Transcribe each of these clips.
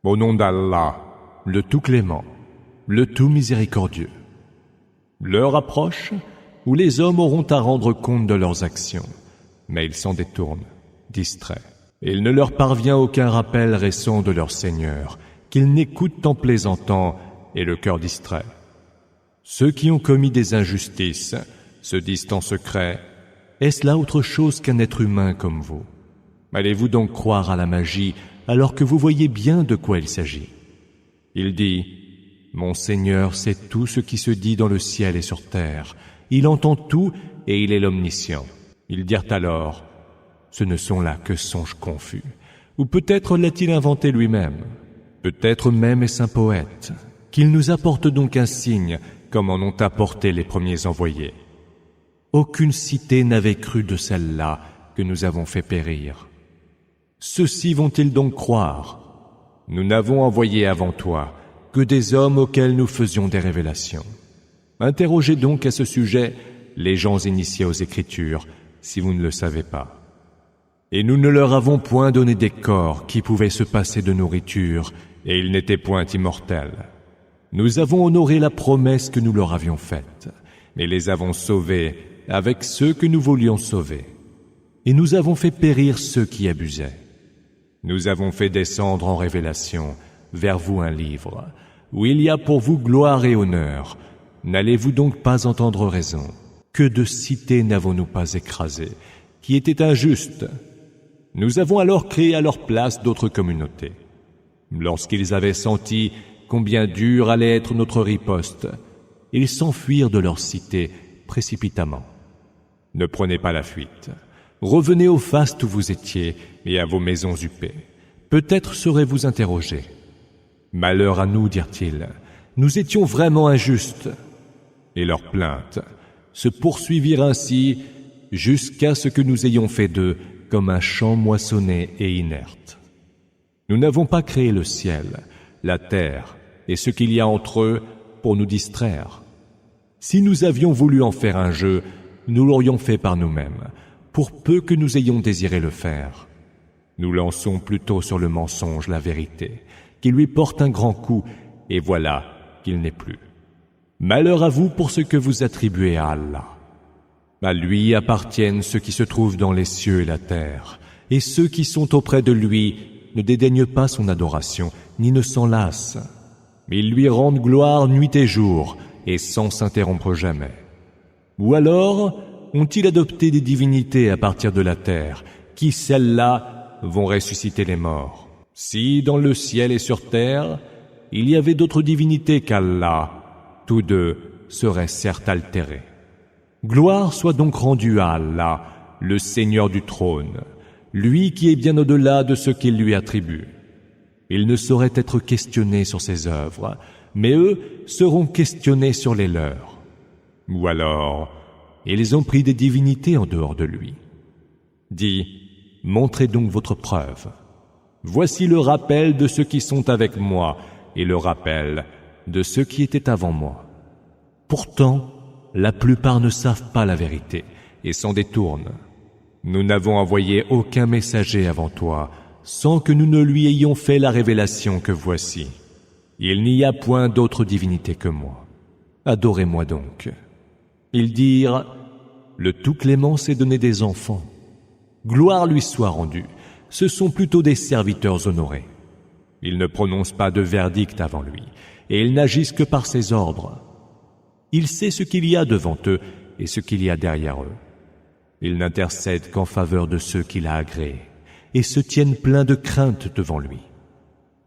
Au nom d'Allah, le tout clément, le tout miséricordieux. L'heure approche où les hommes auront à rendre compte de leurs actions, mais ils s'en détournent, distraits. Il ne leur parvient aucun rappel récent de leur Seigneur, qu'ils n'écoutent en plaisantant et le cœur distrait. Ceux qui ont commis des injustices se disent en secret: est-ce là autre chose qu'un être humain comme vous? Allez-vous donc croire à la magie alors que vous voyez bien de quoi il s'agit? Il dit: mon Seigneur sait tout ce qui se dit dans le ciel et sur terre. Il entend tout et il est l'omniscient. Ils dirent alors: ce ne sont là que songes confus. Ou peut-être l'a-t-il inventé lui-même. Peut-être même est-ce un poète. Qu'il nous apporte donc un signe, comme en ont apporté les premiers envoyés. Aucune cité n'avait cru de celle-là que nous avons fait périr. Ceux-ci vont-ils donc croire? Nous n'avons envoyé avant toi que des hommes auxquels nous faisions des révélations. Interrogez donc à ce sujet les gens initiés aux Écritures, si vous ne le savez pas. Et nous ne leur avons point donné des corps qui pouvaient se passer de nourriture, et ils n'étaient point immortels. Nous avons honoré la promesse que nous leur avions faite, mais les avons sauvés avec ceux que nous voulions sauver. Et nous avons fait périr ceux qui abusaient. Nous avons fait descendre en révélation vers vous un livre, où il y a pour vous gloire et honneur. N'allez-vous donc pas entendre raison? Que de cités n'avons-nous pas écrasées, qui étaient injustes? Nous avons alors créé à leur place d'autres communautés. Lorsqu'ils avaient senti combien dure allait être notre riposte, ils s'enfuirent de leur cité précipitamment. Ne prenez pas la fuite. Revenez au faste où vous étiez et à vos maisons huppées. Peut-être serez-vous interrogés. Malheur à nous, dirent-ils, nous étions vraiment injustes. Et leurs plaintes se poursuivirent ainsi jusqu'à ce que nous ayons fait d'eux comme un champ moissonné et inerte. Nous n'avons pas créé le ciel, la terre et ce qu'il y a entre eux pour nous distraire. Si nous avions voulu en faire un jeu, nous l'aurions fait par nous-mêmes, pour peu que nous ayons désiré le faire. Nous lançons plutôt sur le mensonge la vérité, qui lui porte un grand coup, et voilà qu'il n'est plus. Malheur à vous pour ce que vous attribuez à Allah. À lui appartiennent ceux qui se trouvent dans les cieux et la terre, et ceux qui sont auprès de lui ne dédaignent pas son adoration, ni ne s'en lassent. Ils lui rendent gloire nuit et jour, et sans s'interrompre jamais. Ou alors ont-ils adopté des divinités à partir de la terre, qui, celles-là, vont ressusciter les morts? Si, dans le ciel et sur terre, il y avait d'autres divinités qu'Allah, tous deux seraient certes altérés. Gloire soit donc rendue à Allah, le Seigneur du trône, lui qui est bien au-delà de ce qu'il lui attribue. Il ne saurait être questionné sur ses œuvres, mais eux seront questionnés sur les leurs. Ou alors, ils ont pris des divinités en dehors de lui. Dis, montrez donc votre preuve. Voici le rappel de ceux qui sont avec moi et le rappel de ceux qui étaient avant moi. Pourtant, la plupart ne savent pas la vérité et s'en détournent. Nous n'avons envoyé aucun messager avant toi sans que nous ne lui ayons fait la révélation que voici. Il n'y a point d'autre divinité que moi. Adorez-moi donc. Ils dirent: le tout clément s'est donné des enfants. Gloire lui soit rendue. Ce sont plutôt des serviteurs honorés. Ils ne prononcent pas de verdict avant lui, et ils n'agissent que par ses ordres. Il sait ce qu'il y a devant eux et ce qu'il y a derrière eux. Il n'intercède qu'en faveur de ceux qu'il a agréés, et se tiennent pleins de crainte devant lui.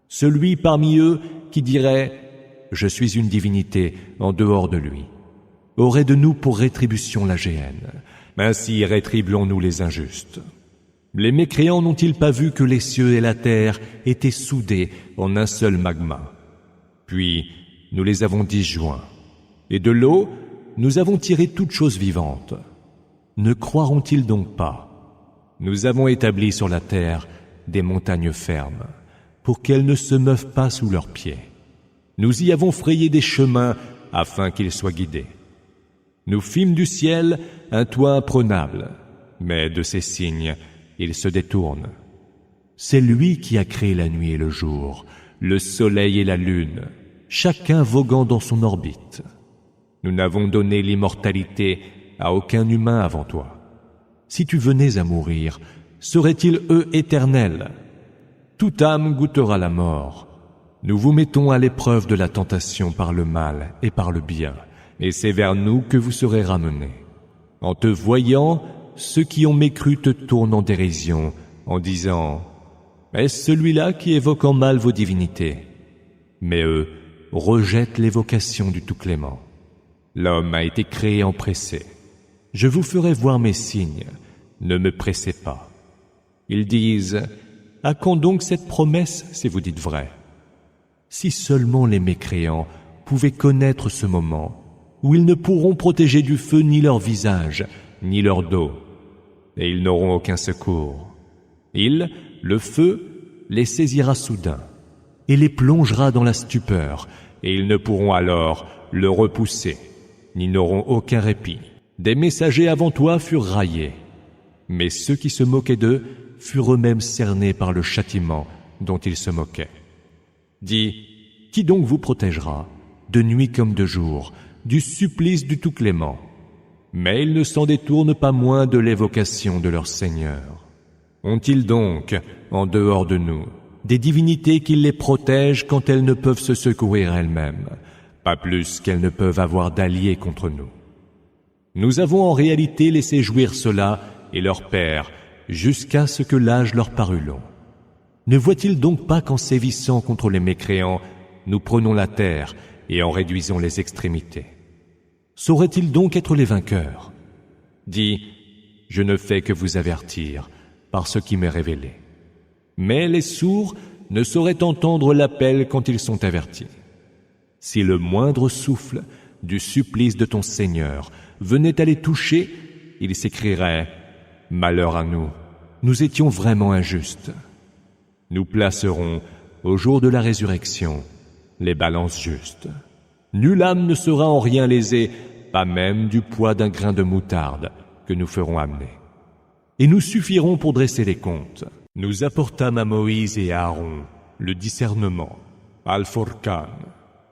Celui parmi eux qui dirait « Je suis une divinité en dehors de lui » aurait de nous pour rétribution la géhenne. Ainsi rétribuons-nous les injustes. Les mécréants n'ont-ils pas vu que les cieux et la terre étaient soudés en un seul magma? Puis nous les avons disjoints, et de l'eau nous avons tiré toute chose vivante. Ne croiront-ils donc pas? Nous avons établi sur la terre des montagnes fermes, pour qu'elles ne se meuvent pas sous leurs pieds. Nous y avons frayé des chemins afin qu'ils soient guidés. Nous fîmes du ciel un toit imprenable, mais de ces signes, ils se détournent. C'est lui qui a créé la nuit et le jour, le soleil et la lune, chacun voguant dans son orbite. Nous n'avons donné l'immortalité à aucun humain avant toi. Si tu venais à mourir, seraient-ils eux éternels? Toute âme goûtera la mort. Nous vous mettons à l'épreuve de la tentation par le mal et par le bien, et c'est vers nous que vous serez ramenés. En te voyant, ceux qui ont mécru te tournent en dérision, en disant « Est-ce celui-là qui évoque en mal vos divinités ?» Mais eux rejettent l'évocation du Tout-Clément. L'homme a été créé en pressé. Je vous ferai voir mes signes, ne me pressez pas. Ils disent « À quand donc cette promesse si vous dites vrai ?» Si seulement les mécréants pouvaient connaître ce moment où ils ne pourront protéger du feu ni leur visage, ni leur dos, et ils n'auront aucun secours. Il, le feu, les saisira soudain et les plongera dans la stupeur, et ils ne pourront alors le repousser, ni n'auront aucun répit. Des messagers avant toi furent raillés, mais ceux qui se moquaient d'eux furent eux-mêmes cernés par le châtiment dont ils se moquaient. Dis, qui donc vous protégera, de nuit comme de jour, du supplice du Tout-Clément? Mais ils ne s'en détournent pas moins de l'évocation de leur Seigneur. Ont-ils donc, en dehors de nous, des divinités qui les protègent quand elles ne peuvent se secourir elles-mêmes, pas plus qu'elles ne peuvent avoir d'alliés contre nous? Nous avons en réalité laissé jouir cela et leur père, jusqu'à ce que l'âge leur parut long. Ne voient-ils donc pas qu'en sévissant contre les mécréants, nous prenons la terre et en réduisons les extrémités? Sauraient-ils donc être les vainqueurs? Dis, je ne fais que vous avertir par ce qui m'est révélé. Mais les sourds ne sauraient entendre l'appel quand ils sont avertis. Si le moindre souffle du supplice de ton Seigneur venait à les toucher, ils s'écrieraient « Malheur à nous, nous étions vraiment injustes ». Nous placerons, au jour de la résurrection, les balances justes. Nulle âme ne sera en rien lésée, pas même du poids d'un grain de moutarde que nous ferons amener. Et nous suffirons pour dresser les comptes. Nous apportâmes à Moïse et à Aaron le discernement, Al-Furqan,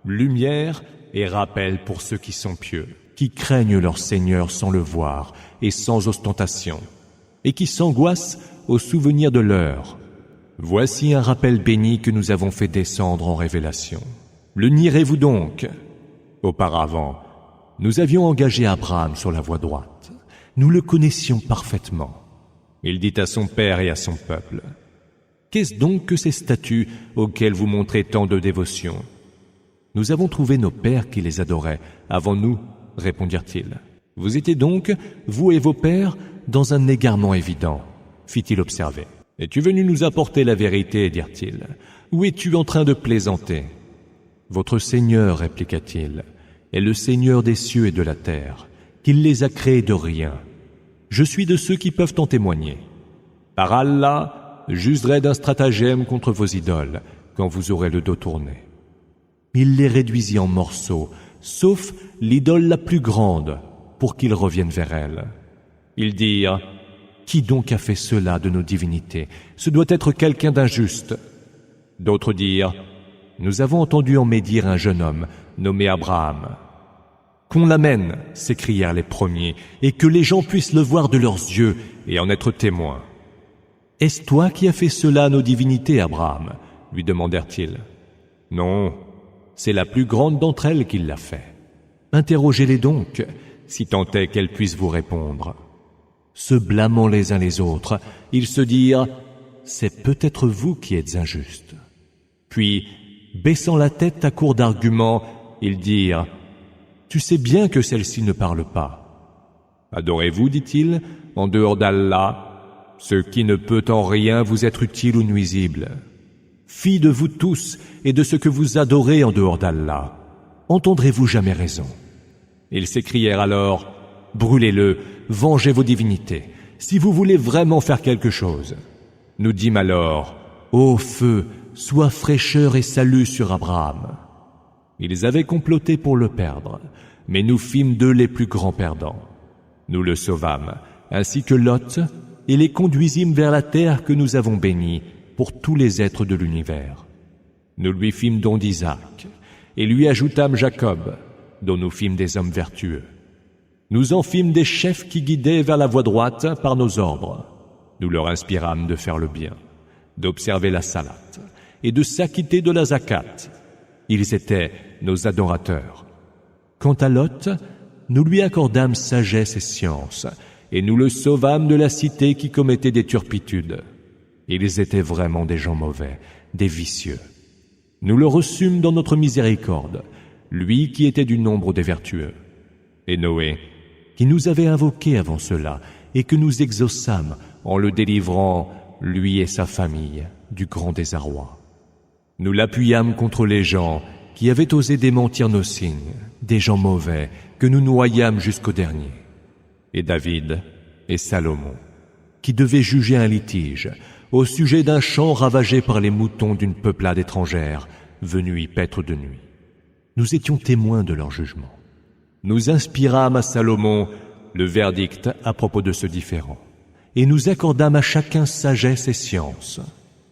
lumière et rappel pour ceux qui sont pieux, qui craignent leur Seigneur sans le voir et sans ostentation, et qui s'angoissent au souvenir de l'heure. Voici un rappel béni que nous avons fait descendre en révélation. Le nierez-vous donc? Auparavant, nous avions engagé Abraham sur la voie droite. Nous le connaissions parfaitement. Il dit à son père et à son peuple, « Qu'est-ce donc que ces statues auxquelles vous montrez tant de dévotion? » Nous avons trouvé nos pères qui les adoraient avant nous, répondirent-ils. Vous étiez donc, vous et vos pères, dans un égarement évident, fit-il observer. Es-tu venu nous apporter la vérité, dirent-ils, ou es-tu en train de plaisanter? Votre Seigneur, répliqua-t-il, est le Seigneur des cieux et de la terre, qu'il les a créés de rien. Je suis de ceux qui peuvent en témoigner. Par Allah, j'userai d'un stratagème contre vos idoles, quand vous aurez le dos tourné. Il les réduisit en morceaux, sauf l'idole la plus grande, pour qu'ils reviennent vers elle. Ils dirent, « Qui donc a fait cela de nos divinités? Ce doit être quelqu'un d'injuste. » D'autres dirent, « Nous avons entendu en médire un jeune homme, nommé Abraham. » « Qu'on l'amène, s'écrièrent les premiers, et que les gens puissent le voir de leurs yeux et en être témoins. « Est-ce toi qui as fait cela à nos divinités, Abraham ?» lui demandèrent-ils. « Non, c'est la plus grande d'entre elles qui l'a fait. Interrogez-les donc, si tant est qu'elles puissent vous répondre. » Se blâmant les uns les autres, ils se dirent « C'est peut-être vous qui êtes injustes. » Puis, baissant la tête à court d'arguments, ils dirent « Tu sais bien que celle-ci ne parle pas. Adorez-vous, dit-il, en dehors d'Allah, ce qui ne peut en rien vous être utile ou nuisible. Fi de vous tous et de ce que vous adorez en dehors d'Allah. Entendrez-vous jamais raison? » Ils s'écrièrent alors, « Brûlez-le, vengez vos divinités, si vous voulez vraiment faire quelque chose. » Nous dîmes alors, « Ô feu, sois fraîcheur et salut sur Abraham. » Ils avaient comploté pour le perdre, mais nous fîmes d'eux les plus grands perdants. Nous le sauvâmes, ainsi que Lot, et les conduisîmes vers la terre que nous avons bénie, pour tous les êtres de l'univers. Nous lui fîmes don d'Isaac, et lui ajoutâmes Jacob, dont nous fîmes des hommes vertueux. Nous en fîmes des chefs qui guidaient vers la voie droite par nos ordres. Nous leur inspirâmes de faire le bien, d'observer la salate et de s'acquitter de la zakat. Ils étaient nos adorateurs. Quant à Lot, nous lui accordâmes sagesse et science, et nous le sauvâmes de la cité qui commettait des turpitudes. Ils étaient vraiment des gens mauvais, des vicieux. Nous le reçûmes dans notre miséricorde, lui qui était du nombre des vertueux. Et Noé, qui nous avait invoqués avant cela, et que nous exaucâmes en le délivrant, lui et sa famille, du grand désarroi. Nous l'appuyâmes contre les gens qui avaient osé démentir nos signes, des gens mauvais que nous noyâmes jusqu'au dernier. Et David et Salomon, qui devaient juger un litige au sujet d'un champ ravagé par les moutons d'une peuplade étrangère venue y paître de nuit. Nous étions témoins de leur jugement. Nous inspirâmes à Salomon le verdict à propos de ce différend, et nous accordâmes à chacun sagesse et science.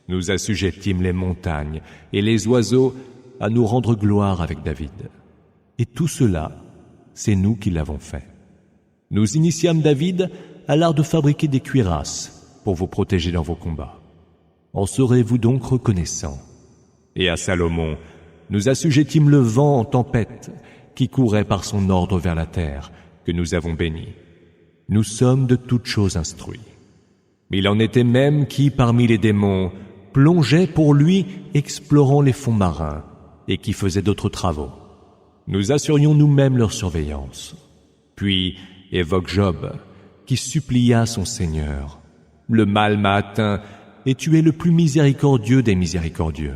Nous assujettîmes les montagnes et les oiseaux à nous rendre gloire avec David. Et tout cela, c'est nous qui l'avons fait. Nous initiâmes David à l'art de fabriquer des cuirasses pour vous protéger dans vos combats. En serez-vous donc reconnaissants? Et à Salomon, nous assujettîmes le vent en tempête qui courait par son ordre vers la terre, que nous avons béni. Nous sommes de toutes choses instruits. Il en était même qui, parmi les démons, plongeaient pour lui, explorant les fonds marins, et qui faisaient d'autres travaux. Nous assurions nous-mêmes leur surveillance. Puis évoque Job, qui supplia son Seigneur. Le mal m'a atteint, et tu es le plus miséricordieux des miséricordieux.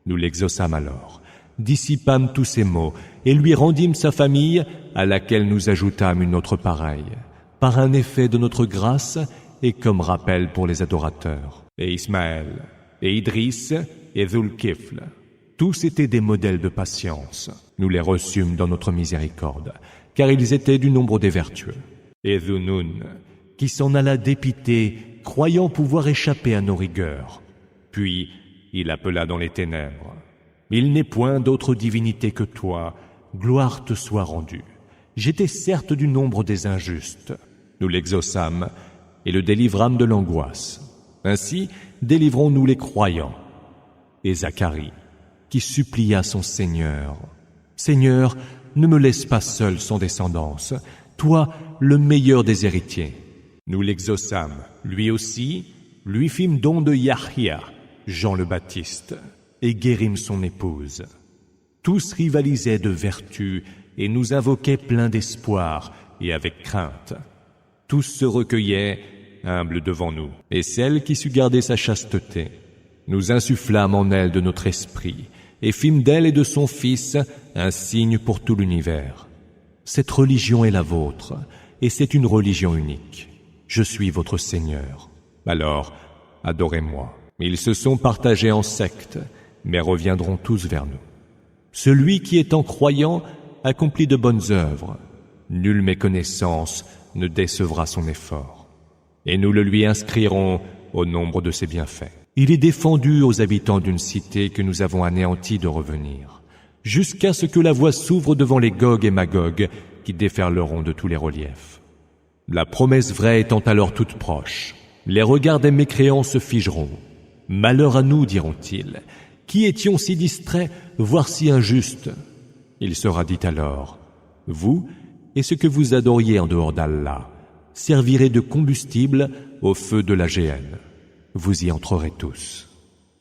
Nous l'exaucâmes alors, dissipâmes tous ses maux, et lui rendîmes sa famille, à laquelle nous ajoutâmes une autre pareille, par un effet de notre grâce et comme rappel pour les adorateurs. Et Ismaël, et Idriss, et Zulkifl, tous étaient des modèles de patience. Nous les reçûmes dans notre miséricorde, car ils étaient du nombre des vertueux. Et Zunoun, qui s'en alla dépité, croyant pouvoir échapper à nos rigueurs. Puis il appela dans les ténèbres. Il n'est point d'autre divinité que toi, gloire te soit rendue. J'étais certes du nombre des injustes. Nous l'exaucâmes et le délivrâmes de l'angoisse. Ainsi, délivrons-nous les croyants. Et Zacharie, qui supplia son Seigneur. Seigneur, ne me laisse pas seul sans descendance, toi, le meilleur des héritiers. Nous l'exaucâmes, lui aussi, lui fîmes don de Yahya, Jean le Baptiste, et guérîmes son épouse. Tous rivalisaient de vertu et nous invoquaient pleins d'espoir et avec crainte. Tous se recueillaient, humbles devant nous. Et celle qui sut garder sa chasteté, nous insufflâmes en elle de notre esprit et fîmes d'elle et de son Fils un signe pour tout l'univers. Cette religion est la vôtre, et c'est une religion unique. Je suis votre Seigneur. Alors, adorez-moi. Ils se sont partagés en sectes, mais reviendront tous vers nous. Celui qui étant croyant accomplit de bonnes œuvres. Nulle méconnaissance ne décevra son effort. Et nous le lui inscrirons au nombre de ses bienfaits. Il est défendu aux habitants d'une cité que nous avons anéantie de revenir, jusqu'à ce que la voie s'ouvre devant les Gog et Magog qui déferleront de tous les reliefs. La promesse vraie étant alors toute proche, les regards des mécréants se figeront. Malheur à nous, diront-ils, qui étions si distraits, voire si injustes. Il sera dit alors, vous et ce que vous adoriez en dehors d'Allah servirez de combustible au feu de la géhenne. Vous y entrerez tous.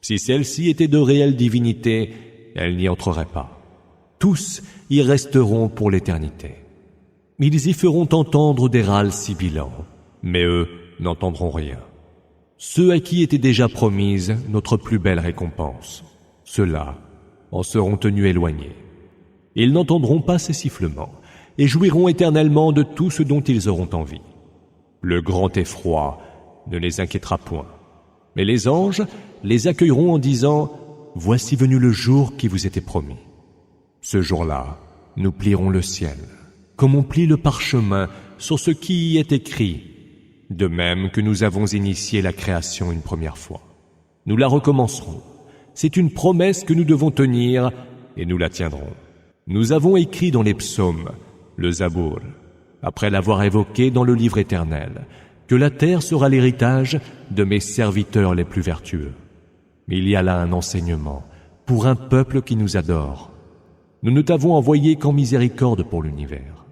Si celle-ci était de réelle divinité, elle n'y entrerait pas. Tous y resteront pour l'éternité. Ils y feront entendre des râles sibilants, mais eux n'entendront rien. Ceux à qui était déjà promise notre plus belle récompense, ceux-là en seront tenus éloignés. Ils n'entendront pas ces sifflements et jouiront éternellement de tout ce dont ils auront envie. Le grand effroi ne les inquiétera point. Mais les anges les accueilleront en disant « Voici venu le jour qui vous était promis. » Ce jour-là, nous plierons le ciel, comme on plie le parchemin sur ce qui y est écrit, de même que nous avons initié la création une première fois. nous la recommencerons. C'est une promesse que nous devons tenir et nous la tiendrons. Nous avons écrit dans les psaumes, le Zabour, après l'avoir évoqué dans le livre éternel, que la terre sera l'héritage de mes serviteurs les plus vertueux. Il y a là un enseignement pour un peuple qui nous adore. Nous ne t'avons envoyé qu'en miséricorde pour l'univers.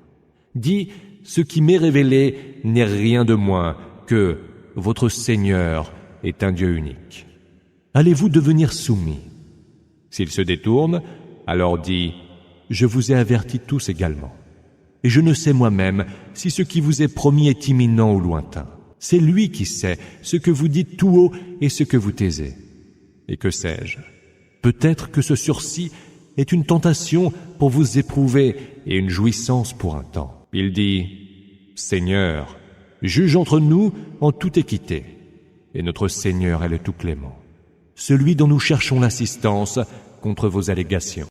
Dis, ce qui m'est révélé n'est rien de moins que votre Seigneur est un Dieu unique. Allez-vous devenir soumis? S'il se détourne, alors dis, je vous ai avertis tous également. Et je ne sais moi-même si ce qui vous est promis est imminent ou lointain. C'est lui qui sait ce que vous dites tout haut et ce que vous taisez. Et que sais-je? Peut-être que ce sursis est une tentation pour vous éprouver et une jouissance pour un temps. Il dit, Seigneur, juge entre nous en toute équité. Et notre Seigneur est le tout clément, celui dont nous cherchons l'assistance contre vos allégations.